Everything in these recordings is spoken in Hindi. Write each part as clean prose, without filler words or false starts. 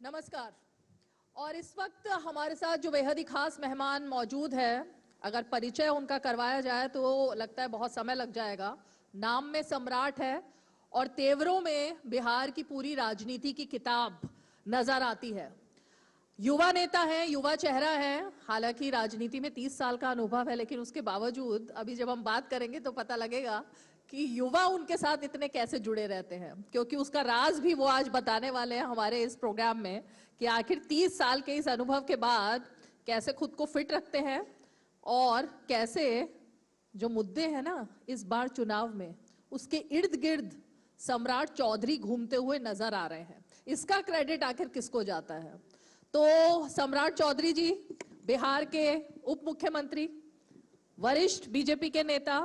नमस्कार। और इस वक्त हमारे साथ जो बेहद ही खास मेहमान मौजूद है, अगर परिचय उनका करवाया जाए तो लगता है बहुत समय लग जाएगा। नाम में सम्राट है और तेवरों में बिहार की पूरी राजनीति की किताब नजर आती है। युवा नेता है, युवा चेहरा है, हालांकि राजनीति में 30 साल का अनुभव है, लेकिन उसके बावजूद अभी जब हम बात करेंगे तो पता लगेगा कि युवा उनके साथ इतने कैसे जुड़े रहते हैं, क्योंकि उसका राज भी वो आज बताने वाले हैं हमारे इस प्रोग्राम में कि आखिर 30 साल के इस अनुभव के बाद कैसे खुद को फिट रखते हैं और कैसे जो मुद्दे हैं ना इस बार चुनाव में, उसके इर्द गिर्द सम्राट चौधरी घूमते हुए नजर आ रहे हैं। इसका क्रेडिट आखिर किसको जाता है? तो सम्राट चौधरी जी बिहार के उप मुख्यमंत्री, वरिष्ठ बीजेपी के नेता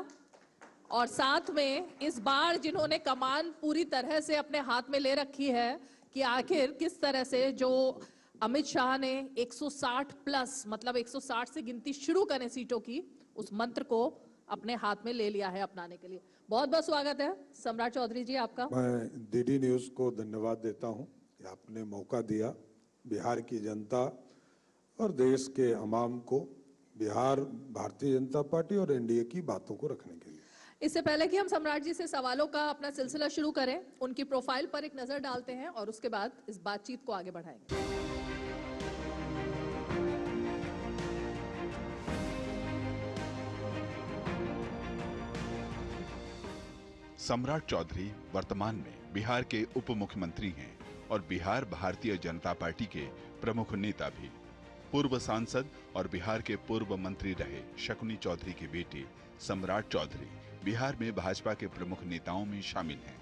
और साथ में इस बार जिन्होंने कमान पूरी तरह से अपने हाथ में ले रखी है कि आखिर किस तरह से जो अमित शाह ने 160 प्लस मतलब 160 से गिनती शुरू करें सीटों की, उस मंत्र को अपने हाथ में ले लिया है अपनाने के लिए। बहुत बहुत स्वागत है सम्राट चौधरी जी आपका। मैं डीडी न्यूज़ को धन्यवाद देता हूं कि आपने मौका दिया बिहार की जनता और देश के अवाम को बिहार भारतीय जनता पार्टी और एनडीए की बातों को रखने के लिए। इससे पहले कि हम सम्राट जी से सवालों का अपना सिलसिला शुरू करें, उनकी प्रोफाइल पर एक नजर डालते हैं और उसके बाद इस बातचीत को आगे बढ़ाएंगे। सम्राट चौधरी वर्तमान में बिहार के उप मुख्यमंत्री हैं और बिहार भारतीय जनता पार्टी के प्रमुख नेता भी। पूर्व सांसद और बिहार के पूर्व मंत्री रहे शकुनी चौधरी के बेटे सम्राट चौधरी बिहार में भाजपा के प्रमुख नेताओं में शामिल हैं।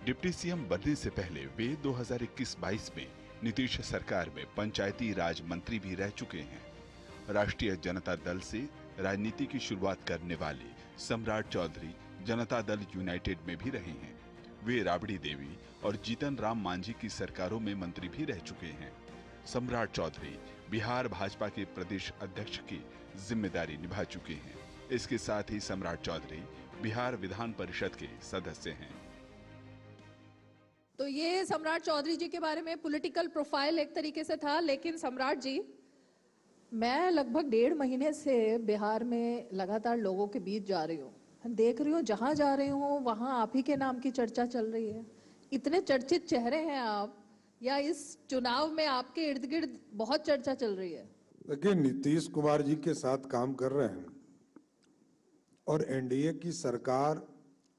डिप्टी सीएम बनने से पहले वे 2021-22 में नीतीश सरकार में पंचायती राज मंत्री भी रह चुके हैं। राष्ट्रीय जनता दल से राजनीति की शुरुआत करने वाले सम्राट चौधरी जनता दल यूनाइटेड में भी रहे हैं। वे राबड़ी देवी और जीतन राम मांझी की सरकारों में मंत्री भी रह चुके हैं। सम्राट चौधरी बिहार भाजपा के प्रदेश अध्यक्ष की जिम्मेदारी निभा चुके हैं। इसके साथ ही सम्राट चौधरी बिहार विधान परिषद के सदस्य हैं। तो ये सम्राट चौधरी जी के बारे में पॉलिटिकल प्रोफाइल एक तरीके से था, लेकिन सम्राट जी, मैं लगभग 1.5 महीने से बिहार में लगातार लोगों के बीच जा रही हूँ, देख रही हूँ जहां जा रही हूँ वहां आप ही के नाम की चर्चा चल रही है। इतने चर्चित चेहरे हैं आप, या इस चुनाव में आपके इर्द गिर्द बहुत चर्चा चल रही है? देखिए, नीतीश कुमार जी के साथ काम कर रहे हैं और एनडीए की सरकार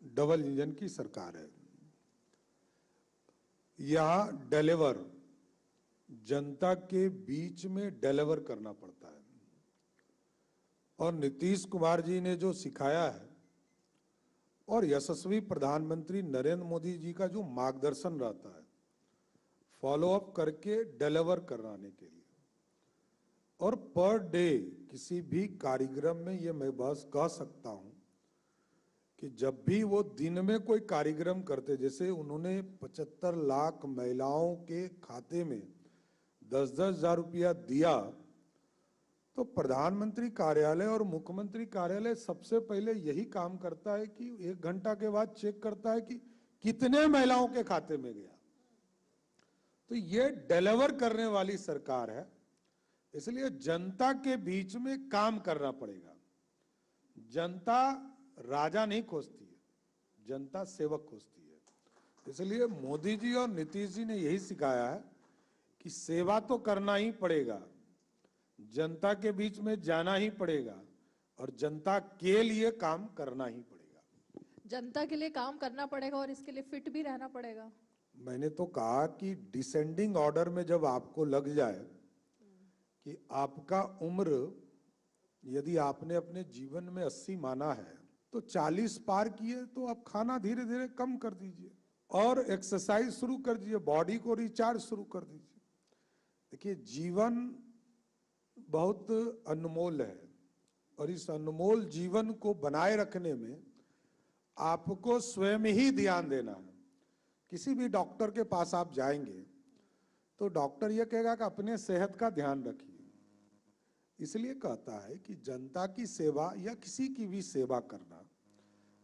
डबल इंजन की सरकार है। यहाँ डिलीवर जनता के बीच में डिलीवर करना पड़ता है और नीतीश कुमार जी ने जो सिखाया है और यशस्वी प्रधानमंत्री नरेंद्र मोदी जी का जो मार्गदर्शन रहता है फॉलो अप करके डिलीवर कराने के लिए, और पर डे किसी भी कार्यक्रम में ये मैं बस कह सकता हूं कि जब भी वो दिन में कोई कार्यक्रम करते, जैसे उन्होंने 75 लाख महिलाओं के खाते में 10-10 हजार रुपया दिया, तो प्रधानमंत्री कार्यालय और मुख्यमंत्री कार्यालय सबसे पहले यही काम करता है कि 1 घंटा के बाद चेक करता है कि कितने महिलाओं के खाते में गया। तो ये डिलीवर करने वाली सरकार है, इसलिए जनता के बीच में काम करना पड़ेगा। जनता राजा नहीं खोजती है, जनता सेवक खोजती है। इसलिए मोदी जी और नीतीश जी ने यही सिखाया है कि सेवा तो करना ही पड़ेगा, जनता के बीच में जाना ही पड़ेगा और जनता के लिए काम करना ही पड़ेगा। जनता के लिए काम करना पड़ेगा और इसके लिए फिट भी रहना पड़ेगा। मैंने तो कहा कि डिसेंडिंग ऑर्डर में जब आपको लग जाए कि आपका उम्र, यदि आपने अपने जीवन में 80 माना है तो 40 पार किए तो आप खाना धीरे धीरे कम कर दीजिए और एक्सरसाइज शुरू कर दीजिए, बॉडी को रिचार्ज शुरू कर दीजिए। देखिए, जीवन बहुत अनमोल है और इस अनमोल जीवन को बनाए रखने में आपको स्वयं ही ध्यान देना है। किसी भी डॉक्टर के पास आप जाएंगे तो डॉक्टर यह कहेगा कि अपने सेहत का ध्यान रखिए। इसलिए कहता है कि जनता की सेवा या किसी की भी सेवा करना,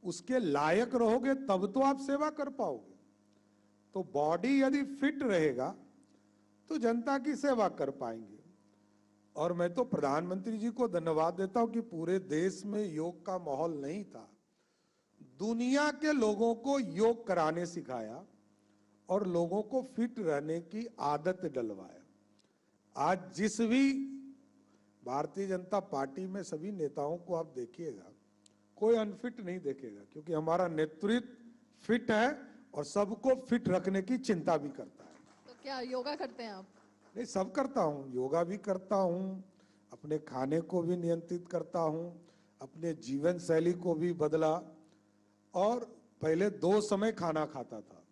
उसके लायक रहोगे तब तो आप सेवा कर पाओगे। तो बॉडी यदि फिट रहेगा तो जनता की सेवा कर पाएंगे। और मैं तो प्रधानमंत्री जी को धन्यवाद देता हूं कि पूरे देश में योग का माहौल नहीं था, दुनिया के लोगों को योग कराने सिखाया और लोगों को फिट रहने की आदत डलवाया। आज जिस भी भारतीय जनता पार्टी में सभी नेताओं को आप देखिएगा, कोई अनफिट नहीं देखेगा, क्योंकि हमारा नेतृत्व फिट है और सबको फिट रखने की चिंता भी करता है। तो क्या योगा करते हैं आप? नहीं, सब करता हूँ, योगा भी करता हूँ, अपने खाने को भी नियंत्रित करता हूँ, अपने जीवन शैली को भी बदला। और पहले 2 समय खाना खाता था,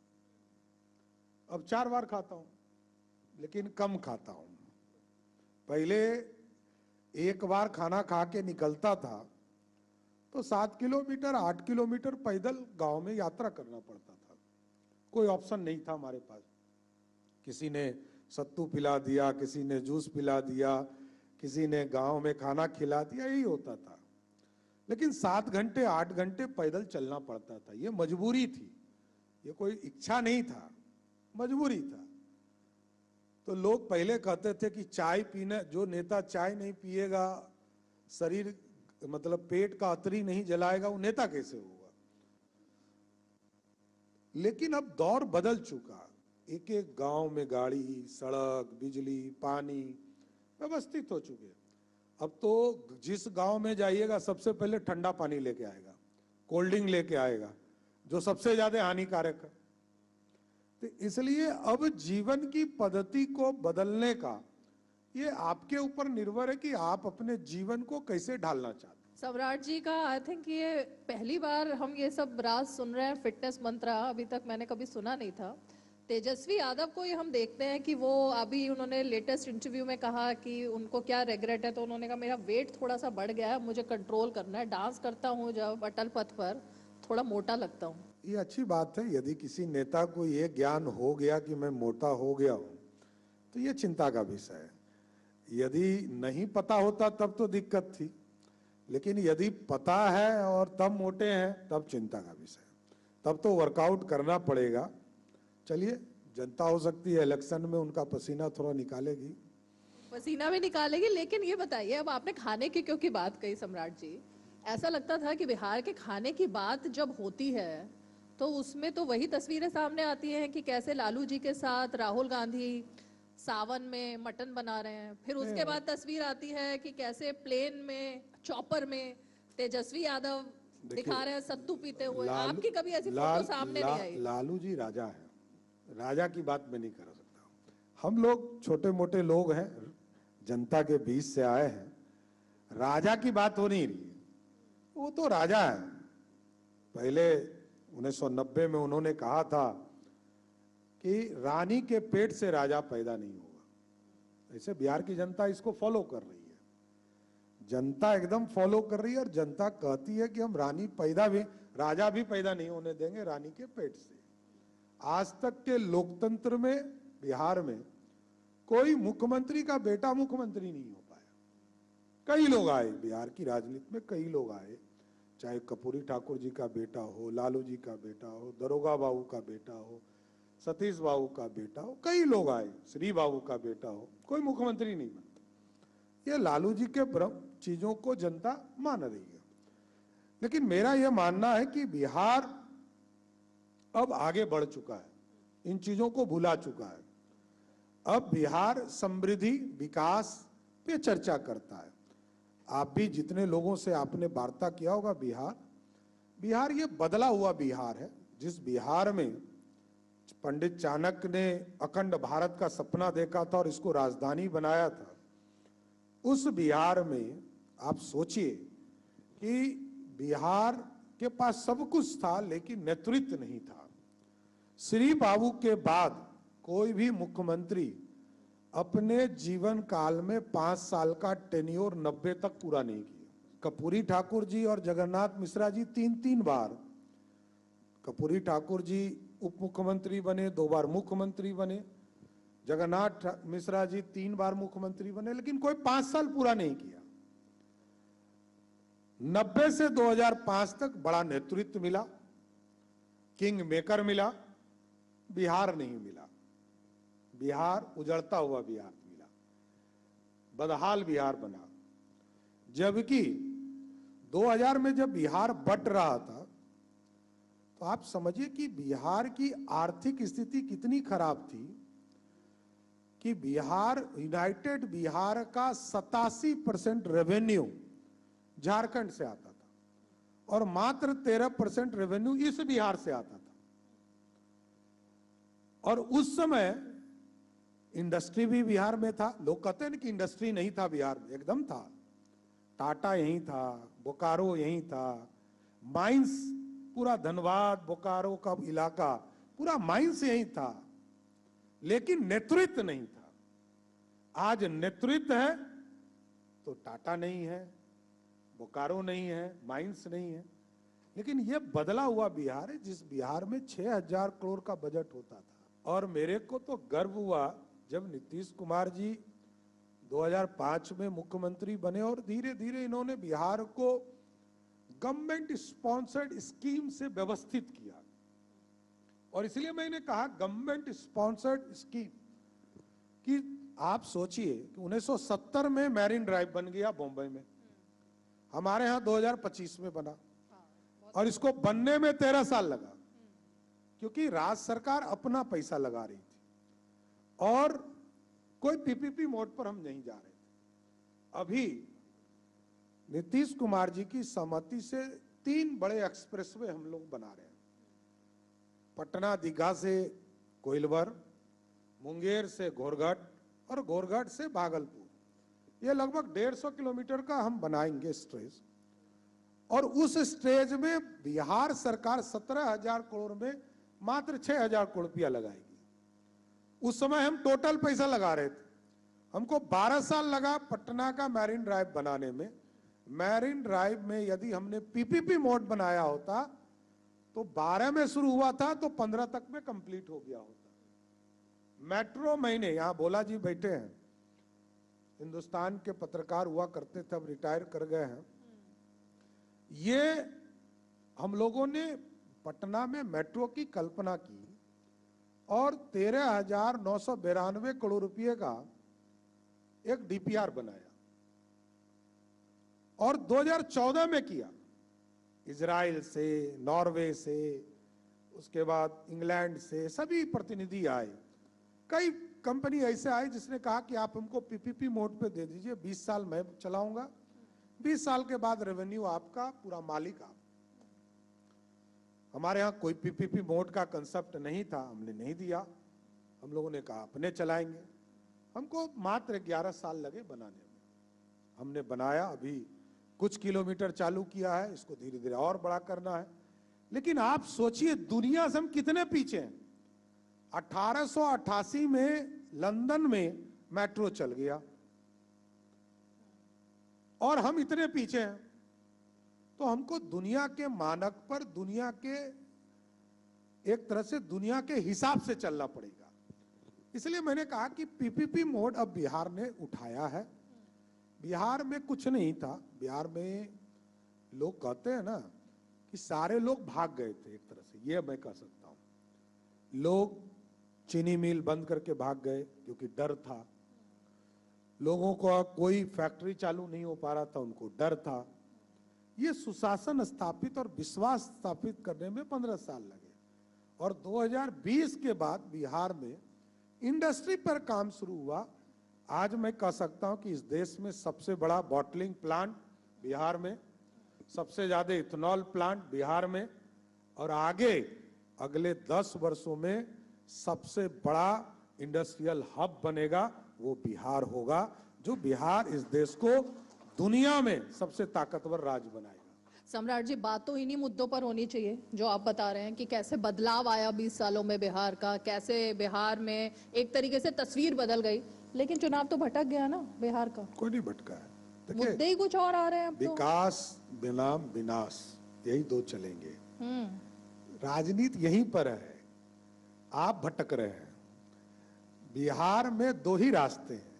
अब 4 बार खाता हूँ, लेकिन कम खाता हूँ। पहले 1 बार खाना खा के निकलता था तो 7 किलोमीटर 8 किलोमीटर पैदल गांव में यात्रा करना पड़ता था। कोई ऑप्शन नहीं था हमारे पास। किसी ने सत्तू पिला दिया, किसी ने जूस पिला दिया, किसी ने गांव में खाना खिला दिया, यही होता था। लेकिन 7 घंटे 8 घंटे पैदल चलना पड़ता था। ये मजबूरी थी, ये कोई इच्छा नहीं था, मजबूरी था। तो लोग पहले कहते थे कि चाय पीने, जो नेता चाय नहीं पिएगा, शरीर मतलब पेट का अतरी नहीं जलाएगा, वो नेता कैसे होगा। लेकिन अब दौर बदल चुका, एक एक गांव में गाड़ी, सड़क, बिजली, पानी व्यवस्थित हो चुके। अब तो जिस गांव में जाइएगा सबसे पहले ठंडा पानी लेके आएगा, कोल्ड ड्रिंक लेके आएगा, जो सबसे ज्यादा हानिकारक है। तो इसलिए अब जीवन की पद्धति को बदलने का ये आपके ऊपर निर्भर है कि आप अपने जीवन को कैसे ढालना चाहते हैं। सम्राट जी का आई थिंक ये पहली बार हम ये सब राज सुन रहे हैं, फिटनेस मंत्र अभी तक मैंने कभी सुना नहीं था। तेजस्वी यादव को ये हम देखते हैं कि वो अभी उन्होंने लेटेस्ट इंटरव्यू में कहा कि उनको क्या रिग्रेट है, तो उन्होंने कहा मेरा वेट थोड़ा सा बढ़ गया है, मुझे कंट्रोल करना है, डांस करता हूँ जब अटल पथ पर थोड़ा मोटा लगता हूँ। ये अच्छी बात है, यदि किसी नेता को ये ज्ञान हो गया कि मैं मोटा हो गया हूँ तो ये चिंता का विषय है। यदि नहीं पता होता तब तो दिक्कत थी, लेकिन यदि पता है और तब मोटे हैं तब चिंता का विषय है, तब तो वर्कआउट करना पड़ेगा। चलिए, जनता हो सकती है इलेक्शन में उनका पसीना थोड़ा निकालेगी, पसीना भी निकालेगी। लेकिन ये बताइए, अब आपने खाने की क्योंकि बात कही सम्राट जी, ऐसा लगता था कि बिहार के खाने की बात जब होती है तो उसमें तो वही तस्वीरें सामने आती हैं कि कैसे लालू जी के साथ राहुल गांधी सावन में मटन बना रहे हैं, फिर उसके बाद तस्वीर आती है कि कैसे प्लेन में चॉपर में तेजस्वी यादव दिखा रहे हैं सत्तू पीते हुए। आपकी कभी ऐसी फोटो सामने नहीं आई? लालू जी राजा है, राजा की बात मैं नहीं कर सकता। हम लोग छोटे मोटे लोग हैं, जनता के बीच से आए हैं, राजा की बात हो नहीं रही है। वो तो राजा है। पहले 1990 में उन्होंने कहा था कि रानी के पेट से राजा पैदा नहीं होगा। ऐसे बिहार की जनता इसको फॉलो कर रही है, जनता एकदम फॉलो कर रही है। और जनता कहती है कि हम रानी पैदा भी, राजा भी पैदा नहीं होने देंगे रानी के पेट से। आज तक के लोकतंत्र में बिहार में कोई मुख्यमंत्री का बेटा मुख्यमंत्री नहीं हो पाया। कई लोग आए बिहार की राजनीति में, कई लोग आए, चाहे कर्पूरी ठाकुर जी का बेटा हो, लालू जी का बेटा हो, दरोगा बाबू का बेटा हो, सतीश बाबू का बेटा हो, कई लोग आए, श्री बाबू का बेटा हो, कोई मुख्यमंत्री नहीं बनता। ये लालू जी के भ्रम चीजों को जनता मान रही है। लेकिन मेरा यह मानना है कि बिहार अब आगे बढ़ चुका है, इन चीजों को भुला चुका है। अब बिहार समृद्धि विकास पे चर्चा करता है। आप भी जितने लोगों से आपने वार्ता किया होगा, बिहार ये बदला हुआ बिहार है। जिस बिहार में पंडित चाणक्य ने अखंड भारत का सपना देखा था और इसको राजधानी बनाया था, उस बिहार में आप सोचिए कि बिहार के पास सब कुछ था लेकिन नेतृत्व नहीं था। श्री बाबू के बाद कोई भी मुख्यमंत्री अपने जीवन काल में 5 साल का टेन्योर 90 तक पूरा नहीं किया। कर्पूरी ठाकुर जी और जगन्नाथ मिश्रा जी 3-3 बार, कर्पूरी ठाकुर जी उप मुख्यमंत्री बने, 2 बार मुख्यमंत्री बने, जगन्नाथ मिश्रा जी 3 बार मुख्यमंत्री बने, लेकिन कोई 5 साल पूरा नहीं किया। 90 से 2005 तक बड़ा नेतृत्व मिला, किंग मेकर मिला, बिहार नहीं मिला। बिहार उजड़ता हुआ बिहार मिला, बदहाल बिहार बना। जबकि 2000 में जब बिहार बट रहा था तो आप समझिए कि बिहार की आर्थिक स्थिति कितनी खराब थी कि बिहार, यूनाइटेड बिहार का 87% रेवेन्यू झारखंड से आता था और मात्र 13% रेवेन्यू इस बिहार से आता था। और उस समय इंडस्ट्री भी बिहार में था। लोग कहते हैं कि इंडस्ट्री नहीं था बिहार में, एकदम था। टाटा यहीं था, बोकारो यहीं था, माइंस पूरा धनबाद बोकारो का इलाका पूरा माइंस यहीं था, लेकिन नेतृत्व नहीं था। आज नेतृत्व है तो टाटा नहीं है, बोकारो नहीं है, माइंस नहीं है। लेकिन यह बदला हुआ बिहार है जिस बिहार में 6000 करोड़ का बजट होता था। और मेरे को तो गर्व हुआ जब नीतीश कुमार जी 2005 में मुख्यमंत्री बने और धीरे धीरे इन्होंने बिहार को गवर्नमेंट स्पॉन्सर्ड स्कीम से व्यवस्थित किया। और इसलिए मैंने कहा गवर्नमेंट स्पॉन्सर्ड स्कीम कि आप सोचिए कि 1970 में मैरिन ड्राइव बन गया बॉम्बे में, हमारे यहां 2025 में बना और इसको बनने में 13 साल लगा क्योंकि राज्य सरकार अपना पैसा लगा रही थी और कोई पीपीपी मोड पर हम नहीं जा रहे थे। अभी नीतीश कुमार जी की सहमति से 3 बड़े एक्सप्रेसवे हम लोग बना रहे हैं। पटना दीघा से कोइलवर, मुंगेर से घोरघट और घोरघट से भागलपुर। ये लगभग 150 किलोमीटर का हम बनाएंगे स्ट्रेच। और उस स्टेज में बिहार सरकार 17,000 करोड़ में मात्र 6,000 करोड़ रुपया लगाएगी। उस समय हम टोटल पैसा लगा रहे थे, हमको 12 साल लगा पटना का मैरिन ड्राइव बनाने में। मैरिन ड्राइव में यदि हमने पीपीपी मोड बनाया होता तो 12 में शुरू हुआ था तो 15 तक में कंप्लीट हो गया होता। मेट्रो मैंने, यहां भोला जी बैठे हैं, हिंदुस्तान के पत्रकार हुआ करते थे, अब रिटायर कर गए हैं। ये हम लोगों ने पटना में मेट्रो की कल्पना की और 13,992 करोड़ रुपए का एक डीपीआर बनाया और 2014 में किया। इजराइल से, नॉर्वे से, उसके बाद इंग्लैंड से सभी प्रतिनिधि आए। कई कंपनी ऐसे आए जिसने कहा कि आप हमको पीपीपी मोड पे दे दीजिए, 20 साल मैं चलाऊंगा, 20 साल के बाद रेवेन्यू आपका, पूरा मालिक आप। हमारे यहाँ कोई पीपीपी मोड का कंसेप्ट नहीं था, हमने नहीं दिया। हम लोगों ने कहा अपने चलाएंगे। हमको मात्र 11 साल लगे बनाने में। हमने बनाया, अभी कुछ किलोमीटर चालू किया है, इसको धीरे धीरे और बड़ा करना है। लेकिन आप सोचिए दुनिया से हम कितने पीछे हैं। 1888 में लंदन में मेट्रो चल गया और हम इतने पीछे हैं। तो हमको दुनिया के मानक पर, दुनिया के एक तरह से दुनिया के हिसाब से चलना पड़ेगा। इसलिए मैंने कहा कि पीपीपी मोड अब बिहार ने उठाया है। बिहार में कुछ नहीं था। बिहार में लोग कहते हैं ना कि सारे लोग भाग गए थे, एक तरह से ये मैं कह सकता हूं। लोग चीनी मिल बंद करके भाग गए क्योंकि डर था। लोगों को कोई फैक्ट्री चालू नहीं हो पा रहा था, उनको डर था। ये सुशासन स्थापित और विश्वास स्थापित करने में 15 साल लगे और 2020 के बाद बिहार में इंडस्ट्री पर काम शुरू हुआ। आज मैं कह सकता हूं कि इस देश में सबसे बड़ा बॉटलिंग प्लांट बिहार में, सबसे ज्यादा इथेनॉल प्लांट बिहार में, और आगे अगले 10 वर्षों में सबसे बड़ा इंडस्ट्रियल हब बनेगा वो बिहार होगा, जो बिहार इस देश को दुनिया में सबसे ताकतवर राज्य बनाएगा। सम्राट जी, बात तो इन्हीं मुद्दों पर होनी चाहिए जो आप बता रहे हैं कि कैसे बदलाव आया 20 सालों में बिहार का, कैसे बिहार में एक तरीके से तस्वीर बदल गई। लेकिन चुनाव तो भटक गया ना बिहार का। कोई नहीं भटका है, मुद्दे ही कुछ और आ रहे हैं अब तो। विकास बनाम विनाश, यही दो चलेंगे। राजनीति यहीं पर है, आप भटक रहे हैं। बिहार में 2 ही रास्ते हैं।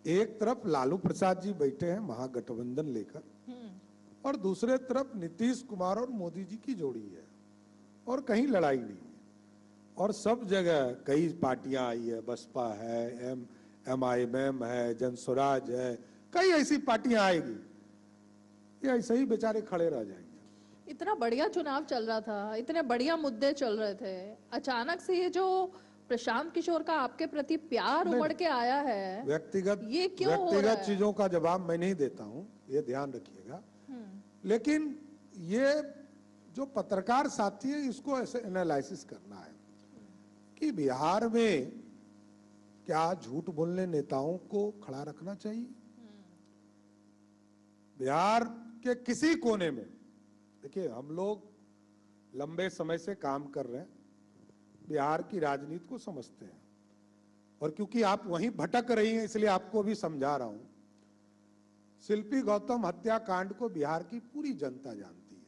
एक तरफ लालू प्रसाद जी बैठे हैं महागठबंधन लेकर और दूसरे तरफ नीतीश कुमार और मोदी जी की जोड़ी है और कहीं लड़ाई नहीं है। और सब जगह कई पार्टियां आई है, बसपा है, MIM है, जनसुराज है, कई ऐसी पार्टियां आएगी, ये ऐसे ही बेचारे खड़े रह जाएंगे। इतना बढ़िया चुनाव चल रहा था, इतने बढ़िया मुद्दे चल रहे थे, अचानक से ये जो प्रशांत किशोर का आपके प्रति प्यार उमड़ के आया है, ये क्यों हो रहा व्यक्तिगत है? चीजों का जवाब मैं नहीं देता हूं, ये ध्यान रखिएगा। लेकिन ये जो पत्रकार साथी है, इसको ऐसे एनालिसिस करना है कि बिहार में क्या झूठ बोलने नेताओं को खड़ा रखना चाहिए। बिहार के किसी कोने में, देखिए हम लोग लंबे समय से काम कर रहे हैं, बिहार की राजनीति को समझते हैं, और क्योंकि आप वहीं भटक रही हैं इसलिए आपको भी समझा रहा हूं। शिल्पी गौतम हत्याकांड को बिहार की पूरी जनता जानती है।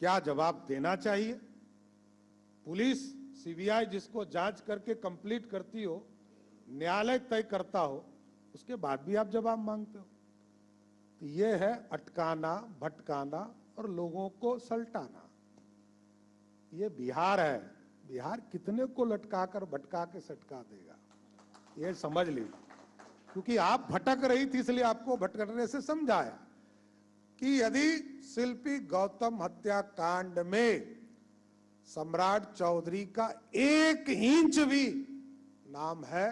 क्या जवाब देना चाहिए? पुलिस, CBI जिसको जांच करके कंप्लीट करती हो, न्यायालय तय करता हो, उसके बाद भी आप जवाब मांगते हो। तो ये है अटकाना, भटकाना और लोगों को सलटाना। ये बिहार है, बिहार कितने को लटका कर भटका के सटका देगा, ये समझ लीजिए। क्योंकि आप भटक रही थी इसलिए आपको भटकने से समझाया कि यदि शिल्पी गौतम हत्याकांड में सम्राट चौधरी का 1 इंच भी नाम है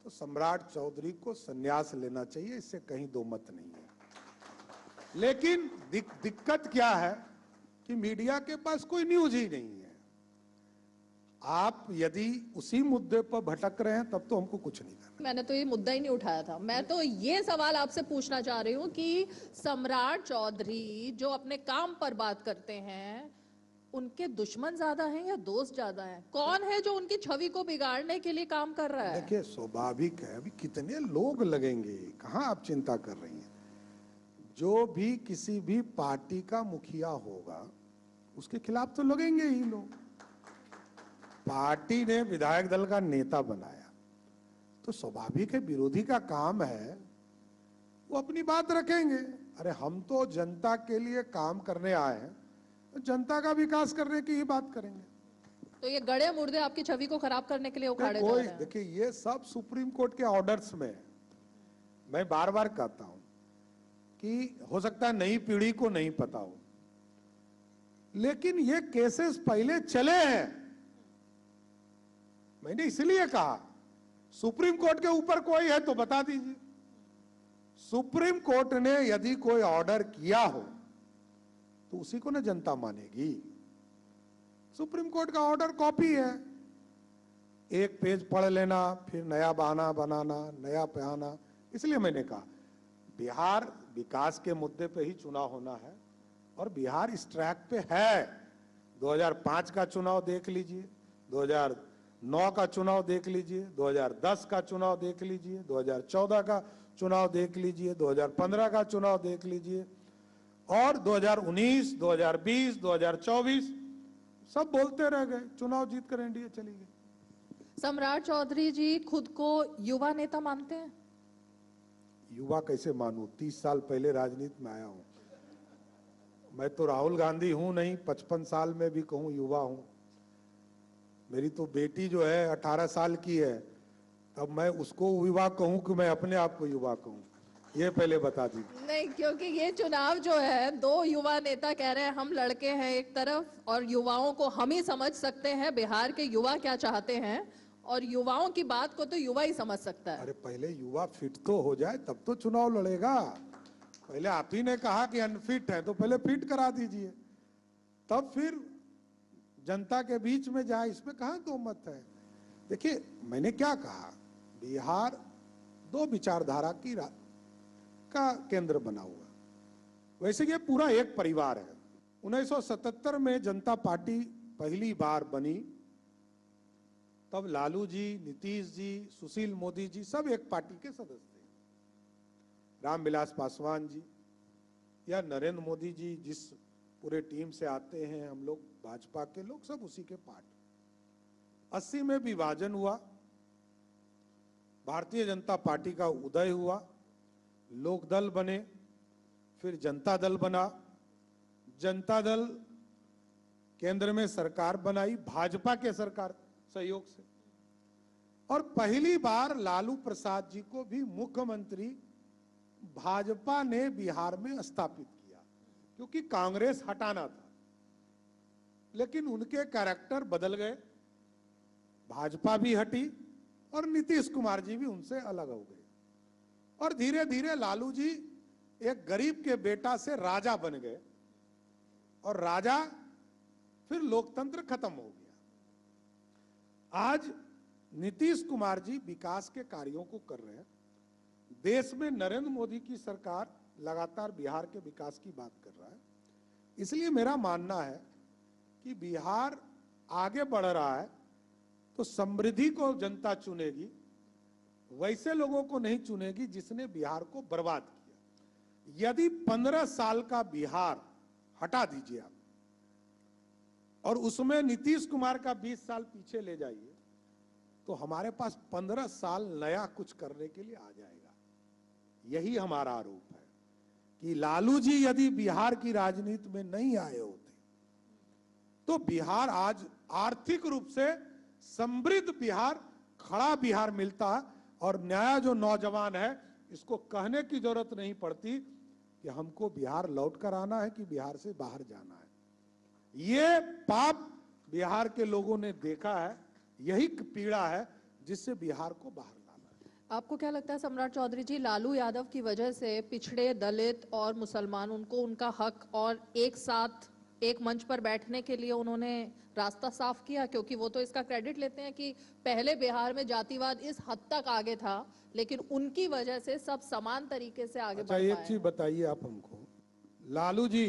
तो सम्राट चौधरी को संन्यास लेना चाहिए, इससे कहीं दो मत नहीं है। लेकिन दिक्कत क्या है कि मीडिया के पास कोई न्यूज ही नहीं है। आप यदि उसी मुद्दे पर भटक रहे हैं तब तो हमको कुछ नहीं करना। मैंने तो ये मुद्दा ही नहीं उठाया था। मैं तो ये सवाल आपसे पूछना चाह रही हूँ कि सम्राट चौधरी जो अपने काम पर बात करते हैं, उनके दुश्मन ज्यादा हैं या दोस्त ज्यादा हैं? कौन है जो उनकी छवि को बिगाड़ने के लिए काम कर रहा है? देखिए स्वाभाविक है, अभी कितने लोग लगेंगे, कहाँ आप चिंता कर रही हैं। जो भी किसी भी पार्टी का मुखिया होगा उसके खिलाफ तो लगेंगे ही लोग। पार्टी ने विधायक दल का नेता बनाया तो स्वाभाविक है, विरोधी का काम है वो अपनी बात रखेंगे। अरे हम तो जनता के लिए काम करने आए हैं, तो जनता का विकास करने की ही बात करेंगे। तो ये गड़े मुर्दे आपकी छवि को खराब करने के लिए उखाड़े जा कोई रहे हैं? देखिए ये सब सुप्रीम कोर्ट के ऑर्डर्स में है। मैं बार बार कहता हूं कि हो सकता है नई पीढ़ी को नहीं पता हो, लेकिन ये केसेस पहले चले हैं। मैंने इसलिए कहा सुप्रीम कोर्ट के ऊपर कोई है तो बता दीजिए। सुप्रीम कोर्ट ने यदि कोई ऑर्डर किया हो तो उसी को ना जनता मानेगी। सुप्रीम कोर्ट का ऑर्डर कॉपी है, एक पेज पढ़ लेना फिर नया बहाना बनाना, नया बहाना। इसलिए मैंने कहा बिहार विकास के मुद्दे पे ही चुनाव होना है और बिहार इस ट्रैक पे है। 2005 का चुनाव देख लीजिए, 2009 का चुनाव देख लीजिए, 2010 का चुनाव देख लीजिए, 2014 का चुनाव देख लीजिए, 2015 का चुनाव देख लीजिए और 2019, 2020, 2024 सब बोलते रह गए, चुनाव जीत कर एनडीए चली गई। सम्राट चौधरी जी खुद को युवा नेता मानते हैं? युवा कैसे मानूं, 30 साल पहले राजनीति में आया हूं। मैं तो राहुल गांधी हूं नहीं, 55 साल में भी कहूं युवा हूं। मेरी तो बेटी जो है 18 साल की है, तब मैं उसको युवा कहूं कि मैं अपने आप को युवा कहूं, ये पहले बता दीजिए। नहीं, क्योंकि ये चुनाव जो है, दो युवा नेता कह रहे हैं हम लड़के हैं एक तरफ और युवाओं को हम ही समझ सकते हैं बिहार के युवा क्या चाहते हैं, और युवाओं की बात को तो युवा ही समझ सकता है। अरे पहले युवा फिट तो हो जाए तब तो चुनाव लड़ेगा। पहले आप ही ने कहा कि अनफिट है तो पहले फिट करा दीजिए, तब फिर जनता के बीच में जाए, इसमें कहां दो मत है। देखिए मैंने क्या कहा, बिहार दो विचारधारा का केंद्र बना हुआ, वैसे ये पूरा एक परिवार है। 1977 में जनता पार्टी पहली बार बनी, तब लालू जी, नीतीश जी, सुशील मोदी जी सब एक पार्टी के सदस्य थे। रामविलास पासवान जी या नरेंद्र मोदी जी, जिस पूरे टीम से आते हैं हम लोग भाजपा के लोग, सब उसी के पार्ट। 80 में विभाजन हुआ, भारतीय जनता पार्टी का उदय हुआ, लोक दल बने, फिर जनता दल बना। जनता दल केंद्र में सरकार बनाई भाजपा के सरकार सहयोग से, और पहली बार लालू प्रसाद जी को भी मुख्यमंत्री भाजपा ने बिहार में स्थापित किया, क्योंकि कांग्रेस हटाना था। लेकिन उनके कैरेक्टर बदल गए, भाजपा भी हटी और नीतीश कुमार जी भी उनसे अलग हो गए, और धीरे धीरे लालू जी एक गरीब के बेटा से राजा बन गए, और राजा फिर लोकतंत्र खत्म हो गया। आज नीतीश कुमार जी विकास के कार्यों को कर रहे हैं। देश में नरेंद्र मोदी की सरकार लगातार बिहार के विकास की बात कर रहा है। इसलिए मेरा मानना है कि बिहार आगे बढ़ रहा है तो समृद्धि को जनता चुनेगी, वैसे लोगों को नहीं चुनेगी जिसने बिहार को बर्बाद किया। यदि 15 साल का बिहार हटा दीजिए आप और उसमें नीतीश कुमार का 20 साल पीछे ले जाइए, तो हमारे पास 15 साल नया कुछ करने के लिए आ जाएगा। यही हमारा आरोप है कि लालू जी यदि बिहार की राजनीति में नहीं आए होते तो बिहार आज आर्थिक रूप से समृद्ध बिहार, खड़ा बिहार मिलता, और नया जो नौजवान है इसको कहने की जरूरत नहीं पड़ती कि हमको बिहार लौट कर आना है कि बिहार से बाहर जाना है। ये पाप बिहार के लोगों ने देखा है, यही पीड़ा है जिससे बिहार को बाहर लाना है। आपको क्या लगता है सम्राट चौधरी जी, लालू यादव की वजह से पिछड़े, दलित और मुसलमान उनको उनका हक और एक साथ एक मंच पर बैठने के लिए उन्होंने रास्ता साफ किया? क्योंकि वो तो इसका क्रेडिट लेते हैं कि पहले बिहार में जातिवाद इस हद तक आगे था, लेकिन उनकी वजह से सब समान तरीके से आगे बढ़ पाए। एक चीज बताइए आप हमको, लालू जी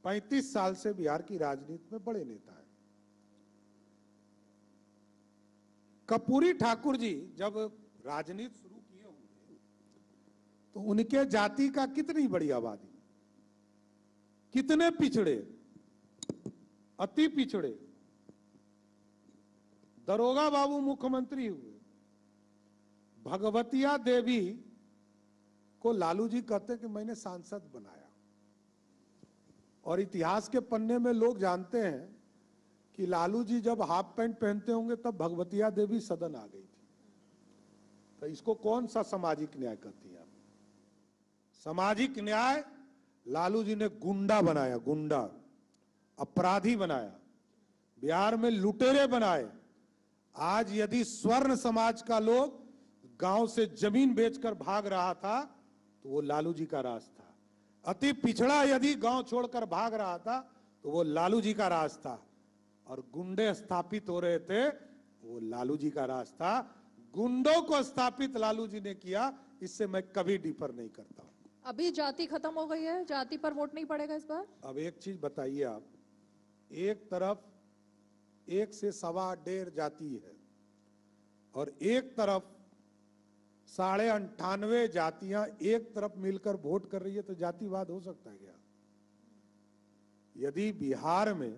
35 साल से बिहार की राजनीति में बड़े नेता हैं। कर्पूरी ठाकुर जी जब राजनीति शुरू किए होंगे तो उनके जाति का कितनी बड़ी आबादी, कितने पिछड़े, अति पिछड़े। दरोगा बाबू मुख्यमंत्री हुए, भगवतिया देवी को लालू जी कहते कि मैंने सांसद बनाया, और इतिहास के पन्ने में लोग जानते हैं कि लालू जी जब हाफ पैंट पहनते होंगे तब भगवतिया देवी सदन आ गई थी। तो इसको कौन सा सामाजिक न्याय कहती है आप? सामाजिक न्याय लालू जी ने गुंडा बनाया, गुंडा, अपराधी बनाया, बिहार में लुटेरे बनाए। आज यदि स्वर्ण समाज का लोग गांव से जमीन बेचकर भाग रहा था तो वो लालू जी का राज था। अति पिछड़ा यदि गांव छोड़कर भाग रहा था तो वो लालू जी का राज था, और गुंडे स्थापित हो रहे थे वो लालू जी का राज था। गुंडों को स्थापित लालू जी ने किया, इससे मैं कभी डिफर नहीं करता हूं। अभी जाति खत्म हो गई है, जाति पर वोट नहीं पड़ेगा इस बार? अब एक चीज बताइए आप, एक तरफ 1 से 1.25 जाति है और एक तरफ 98.5 जातियां एक तरफ मिलकर वोट कर रही है, तो जातिवाद हो सकता है क्या? यदि बिहार में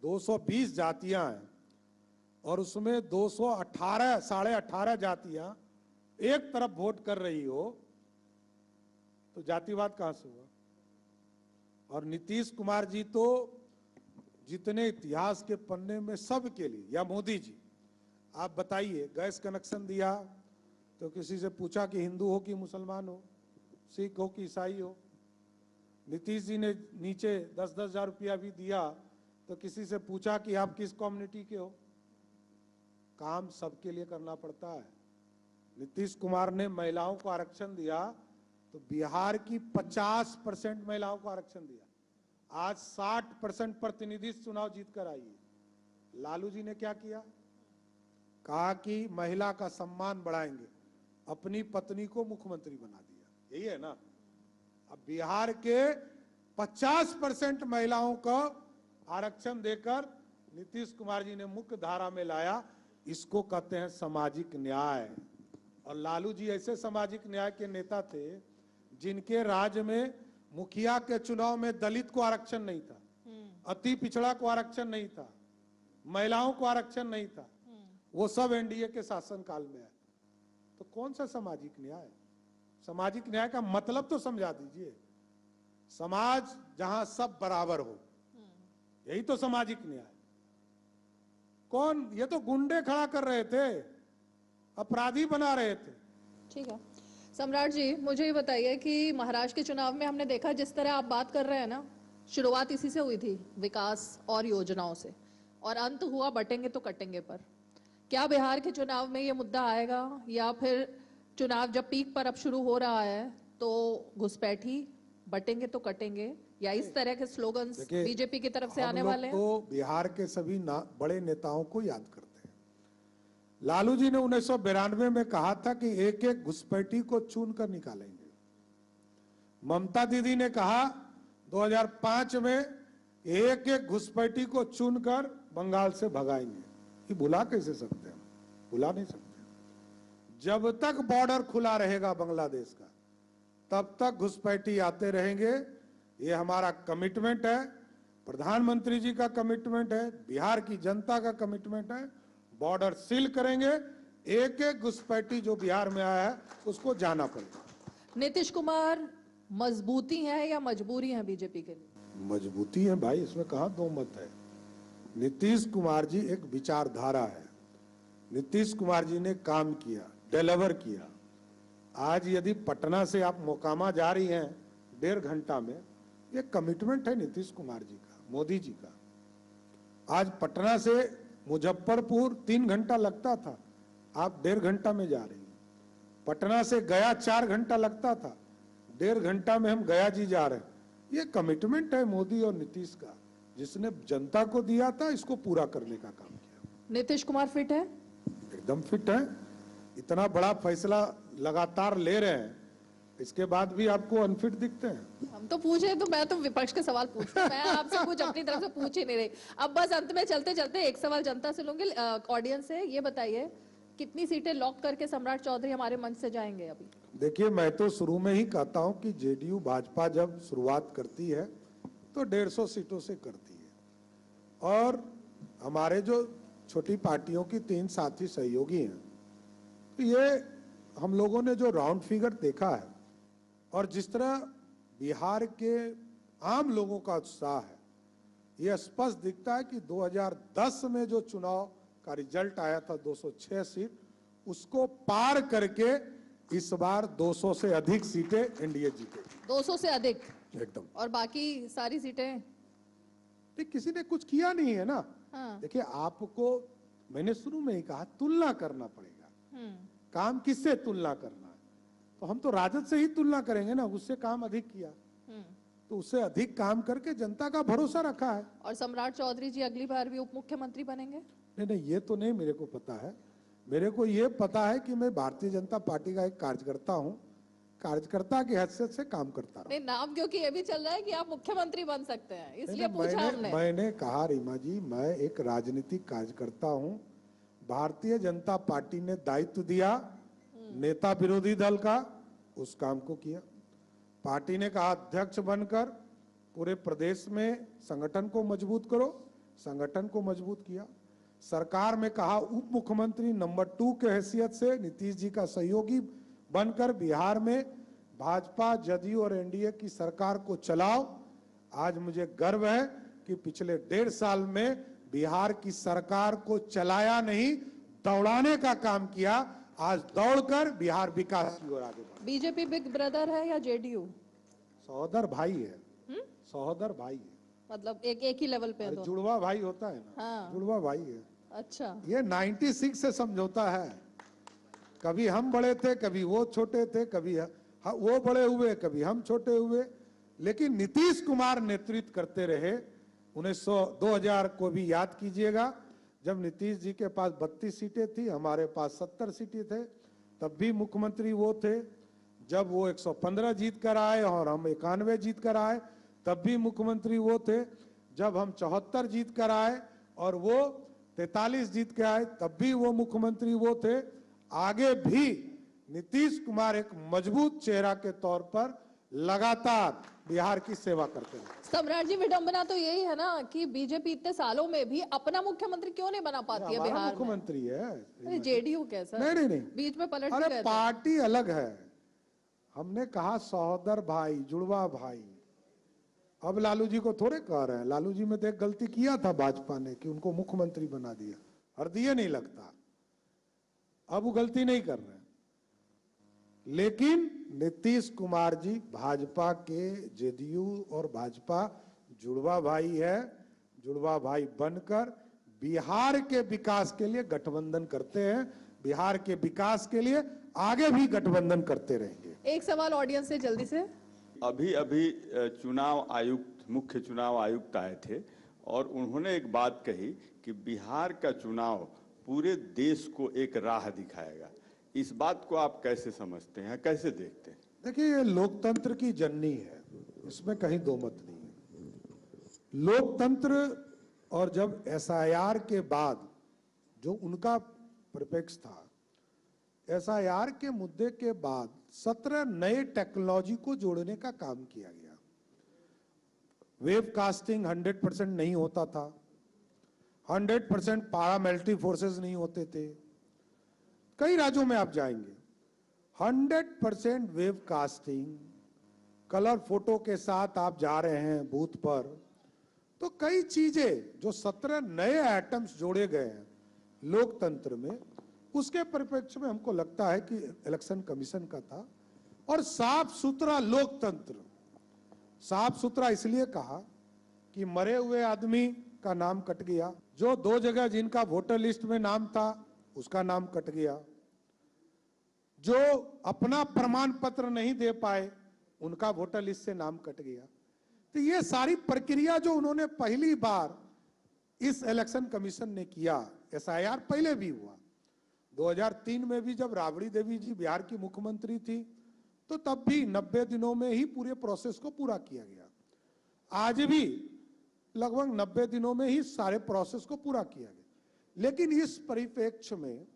220 जातियां हैं और उसमें 218 18.5 जातियां एक तरफ वोट कर रही हो तो जातिवाद कहां से हुआ? और नीतीश कुमार जी तो जितने इतिहास के पन्ने में सबके लिए, या मोदी जी, आप बताइए, गैस कनेक्शन दिया तो किसी से पूछा कि हिंदू हो कि मुसलमान हो, सिख हो कि ईसाई हो? नीतीश जी ने नीचे 10-10 हजार रुपया भी दिया तो किसी से पूछा कि आप किस कम्युनिटी के हो? काम सबके लिए करना पड़ता है। नीतीश कुमार ने महिलाओं को आरक्षण दिया तो बिहार की 50% महिलाओं को आरक्षण दिया। आज 60% प्रतिनिधि चुनाव जीत कर आई है। लालू जी ने क्या किया? कहा कि महिला का सम्मान बढ़ाएंगे, अपनी पत्नी को मुख्यमंत्री बना दिया। यही है ना? अब बिहार के 50% महिलाओं को आरक्षण देकर नीतीश कुमार जी ने मुख्य धारा में लाया। इसको कहते हैं सामाजिक न्याय। और लालू जी ऐसे सामाजिक न्याय के नेता थे जिनके राज्य में मुखिया के चुनाव में दलित को आरक्षण नहीं था, अति पिछड़ा को आरक्षण नहीं था, महिलाओं को आरक्षण नहीं था। वो सब एनडीए के शासन काल में है। तो कौन सा सामाजिक न्याय? सामाजिक न्याय का मतलब तो समझा दीजिए। समाज जहां सब बराबर हो, यही तो सामाजिक न्याय। कौन, ये तो गुंडे खड़ा कर रहे थे, अपराधी बना रहे थे। ठीक है सम्राट जी, मुझे ये बताइए कि महाराष्ट्र के चुनाव में हमने देखा जिस तरह आप बात कर रहे हैं ना, शुरुआत इसी से हुई थी, विकास और योजनाओं से, और अंत हुआ बटेंगे तो कटेंगे पर। क्या बिहार के चुनाव में ये मुद्दा आएगा, या फिर चुनाव जब पीक पर अब शुरू हो रहा है तो घुसपैठी, बटेंगे तो कटेंगे, या इस तरह के स्लोगन्स देखिए, बीजेपी की तरफ से हम आने लोग वाले हैं? तो बिहार के सभी बड़े नेताओं को याद करते हैं। लालू जी ने 1992 में कहा था कि एक एक घुसपैठी को चुन कर निकालेंगे। ममता दीदी ने कहा 2005 में एक एक घुसपैठी को चुनकर बंगाल से भगाएंगे। ये भुला कैसे सकते हैं? भुला नहीं सकते। जब तक बॉर्डर खुला रहेगा बांग्लादेश का, तब तक घुसपैठी आते रहेंगे। ये हमारा कमिटमेंट है, प्रधानमंत्री जी का कमिटमेंट है, बिहार की जनता का कमिटमेंट है। बॉर्डर सील करेंगे, एक एक घुसपैठी जो बिहार में आया है उसको जाना पड़ेगा। नीतीश कुमार मजबूती है या मजबूरी है बीजेपी के लिए? मजबूती है भाई, इसमें कहां दो मत है। नीतीश कुमार जी एक विचारधारा है। नीतीश कुमार जी ने काम किया, डिलीवर किया। आज यदि पटना से आप मोकामा जा रही हैं 1.5 घंटा में, ये कमिटमेंट है नीतीश कुमार जी का, मोदी जी का। आज पटना से मुजफ्फरपुर 3 घंटा लगता था, आप 1.5 घंटा में जा रही हैं। पटना से गया 4 घंटा लगता था, 1.5 घंटा में हम गया जी जा रहे हैं। ये कमिटमेंट है मोदी और नीतीश का, जिसने जनता को दिया था, इसको पूरा करने का काम किया। नीतीश कुमार फिट है? एकदम फिट है। इतना बड़ा फैसला लगातार ले रहे हैं, इसके बाद भी आपको अनफिट दिखते हैं? हम तो पूछे, तो मैं तो विपक्ष के सवाल पूछती हूं, मैं आपसे कुछ अपनी तरफ से पूछ ही नहीं रही। अब बस अंत में चलते चलते एक सवाल जनता से लूंगी, ऑडियंस से। ये बताइए कितनी सीटें लॉक करके सम्राट चौधरी हमारे मंच से जाएंगे अभी? देखिए, मैं तो शुरू में ही कहता हूं कि जेडीयू भाजपा जब शुरुआत करती है तो 150 सीटों से करती है, और हमारे जो छोटी पार्टियों की 3 साथी सहयोगी हैं, तो ये हम लोगों ने जो राउंड फिगर देखा है और जिस तरह बिहार के आम लोगों का उत्साह है, ये स्पष्ट दिखता है कि 2010 में जो चुनाव का रिजल्ट आया था 206 सीट, उसको पार करके इस बार 200 से अधिक सीटें एनडीए जीतेगी। 200 से अधिक एकदम। और बाकी सारी सीटें? किसी ने कुछ किया नहीं है ना। हाँ। देखिए, आपको मैंने शुरू में ही कहा, तुलना करना पड़ेगा। काम किससे तुलना करना है? तो हम तो राजद से ही तुलना करेंगे ना, उससे काम अधिक किया, तो उससे अधिक काम करके जनता का भरोसा रखा है। और सम्राट चौधरी जी अगली बार भी उप मुख्यमंत्री बनेंगे? नहीं, ये तो नहीं मेरे को पता है। मेरे को ये पता है कि मैं भारतीय जनता पार्टी का एक कार्यकर्ता हूँ, कार्यकर्ता की हैसियत से काम करता रहा। नहीं, नाम क्योंकि ये भी चल रहा है कि आप मुख्यमंत्री बन सकते हैं, इसलिए पूछा हमने। मैंने कहा रीमा जी, मैं एक राजनीतिक कार्यकर्ता हूँ। भारतीय जनता पार्टी ने दायित्व दिया नेता विरोधी दल का, उस काम को किया। पार्टी ने कहा अध्यक्ष बनकर पूरे प्रदेश में संगठन को मजबूत करो, संगठन को मजबूत किया। सरकार में कहा उप मुख्यमंत्री नंबर 2 के हैसियत से नीतीश जी का सहयोगी बनकर बिहार में भाजपा, जदयू और एनडीए की सरकार को चलाओ। आज मुझे गर्व है कि पिछले 1.5 साल में बिहार की सरकार को चलाया नहीं, दौड़ाने का काम किया। आज दौड़कर बिहार विकास की ओर आगे बढ़ा। बीजेपी बिग ब्रदर है या जेडीयू? सहोदर भाई है। सहोदर भाई है, मतलब एक ही लेवल पे है दोनों? जुड़वा भाई होता है ना। हाँ। जुड़वा भाई है। अच्छा। ये 96 से समझौता है। कभी हम बड़े थे, कभी वो छोटे थे, कभी वो बड़े हुए, कभी हम छोटे हुए, लेकिन नीतीश कुमार नेतृत्व करते रहे। 2000 को भी याद कीजिएगा, जब नीतीश जी के पास 32 सीटें थी, हमारे पास 70 सीटें थे, तब भी मुख्यमंत्री वो थे। जब वो 115 जीत कर आए और हम 91 जीत कर आए, तब भी मुख्यमंत्री वो थे। जब हम 74 जीत कर आए और वो 43 जीत के आए, तब भी वो मुख्यमंत्री वो थे। आगे भी नीतीश कुमार एक मजबूत चेहरा के तौर पर लगातार बिहार की सेवा करते हैं। सम्राट जी, विडंबना तो यही है ना कि बीजेपी इतने सालों में भी अपना मुख्यमंत्री क्यों नहीं बना पाती है बिहार में? मुख्यमंत्री है। अरे जेडीयू कैसा? नहीं, बीच में पलट अरे पार्टी अलग है। हमने कहा सहोदर भाई, जुड़वा भाई, अब लालू जी को थोड़े कह रहे हैं, लालू जी में तो एक गलती किया था भाजपा ने कि उनको मुख्यमंत्री बना दिया, हृदय नहीं लगता, अब वो गलती नहीं कर रहे हैं। लेकिन नीतीश कुमार जी भाजपा के जेडीयू और भाजपा जुड़वा भाई है, जुड़वा भाई बनकर बिहार के विकास के लिए गठबंधन करते हैं, बिहार के विकास के लिए आगे भी गठबंधन करते रहेंगे। एक सवाल ऑडियंस से जल्दी से। अभी अभी चुनाव आयुक्त, मुख्य चुनाव आयुक्त आए थे और उन्होंने एक बात कही कि बिहार का चुनाव पूरे देश को एक राह दिखाएगा। इस बात को आप कैसे समझते हैं, कैसे देखते हैं? देखिए, ये लोकतंत्र की जननी है, इसमें कहीं दो मत नहीं है। लोकतंत्र, और जब एसआईआर के बाद जो उनका परिप्रेक्ष्य था, एसआईआर के मुद्दे के बाद 17 नए टेक्नोलॉजी को जोड़ने का काम किया गया। वेब कास्टिंग 100% नहीं होता था, 100% पारामिलिट्री फोर्सेस नहीं होते थे। कई राज्यों में आप जाएंगे 100% वेब कास्टिंग, कलर फोटो के साथ आप जा रहे हैं बूथ पर, तो कई चीजें जो 17 नए आइटम्स जोड़े गए हैं लोकतंत्र में, उसके परिप्रेक्ष्य में हमको लगता है कि इलेक्शन कमीशन का था। और साफ सुथरा लोकतंत्र, साफ सुथरा इसलिए कहा कि मरे हुए आदमी का नाम कट गया, जो 2 जगह जिनका वोटर लिस्ट में नाम था उसका नाम कट गया, जो अपना प्रमाण पत्र नहीं दे पाए उनका वोटर लिस्ट से नाम कट गया। तो ये सारी प्रक्रिया जो उन्होंने पहली बार इस इलेक्शन कमीशन ने किया, एसआईआर पहले भी हुआ 2003 में भी, जब राबड़ी देवी जी बिहार की मुख्यमंत्री थी तो तब भी 90 दिनों में ही पूरे प्रोसेस को पूरा किया गया। आज भी लगभग 90 दिनों में ही सारे प्रोसेस को पूरा किया गया। लेकिन इस परिप्रेक्ष्य में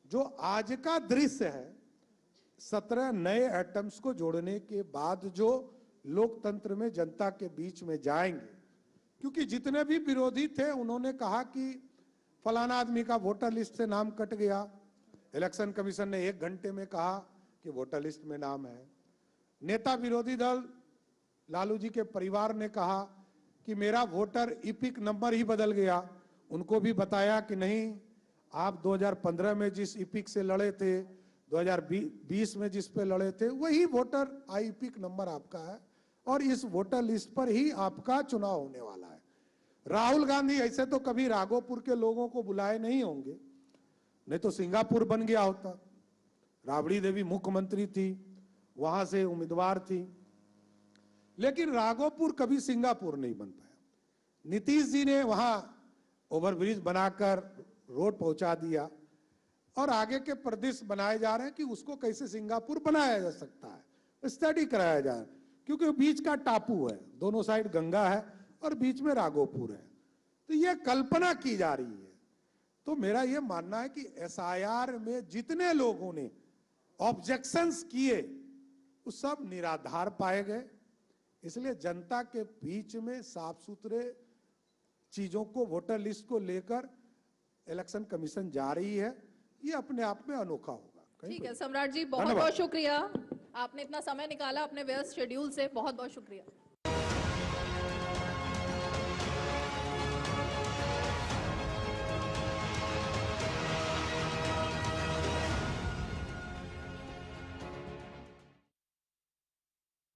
जो आज का दृश्य है, 17 नए एटम्स को जोड़ने के बाद जो लोकतंत्र में जनता के बीच में जाएंगे, क्योंकि जितने भी विरोधी थे उन्होंने कहा कि फलाना आदमी का वोटर लिस्ट से नाम कट गया, इलेक्शन कमीशन ने 1 घंटे में कहा कि वोटर लिस्ट में नाम है। नेता विरोधी दल लालू जी के परिवार ने कहा कि मेरा वोटर इपिक नंबर ही बदल गया, उनको भी बताया कि नहीं, आप 2015 में जिस इपिक से लड़े थे, 2020 में जिस पे लड़े थे, वही वोटर आई इपिक नंबर आपका है और इस वोटर लिस्ट पर ही आपका चुनाव होने वाला है। राहुल गांधी ऐसे तो कभी राघोपुर के लोगों को बुलाए नहीं होंगे, नहीं तो सिंगापुर बन गया होता। राबड़ी देवी मुख्यमंत्री थी, वहां से उम्मीदवार थी, लेकिन राघोपुर कभी सिंगापुर नहीं बन पाया। नीतीश जी ने वहां ओवरब्रिज बनाकर रोड पहुंचा दिया और आगे के प्रदेश बनाए जा रहे हैं कि उसको कैसे सिंगापुर बनाया जा सकता है, स्टडी कराया जा रहा है, क्योंकि बीच का टापू है, दोनों साइड गंगा है और बीच में राघोपुर है, तो यह कल्पना की जा रही है। तो मेरा यह मानना है कि एसआईआर में जितने लोगों ने ऑब्जेक्शंस किए वो सब निराधार पाए गए। इसलिए जनता के बीच में साफ सुथरे चीजों को, वोटर लिस्ट को लेकर इलेक्शन कमीशन जा रही है, ये अपने आप में अनोखा होगा। ठीक है सम्राट जी, बहुत बहुत शुक्रिया, आपने इतना समय निकाला अपने व्यस्त शेड्यूल से, बहुत बहुत शुक्रिया।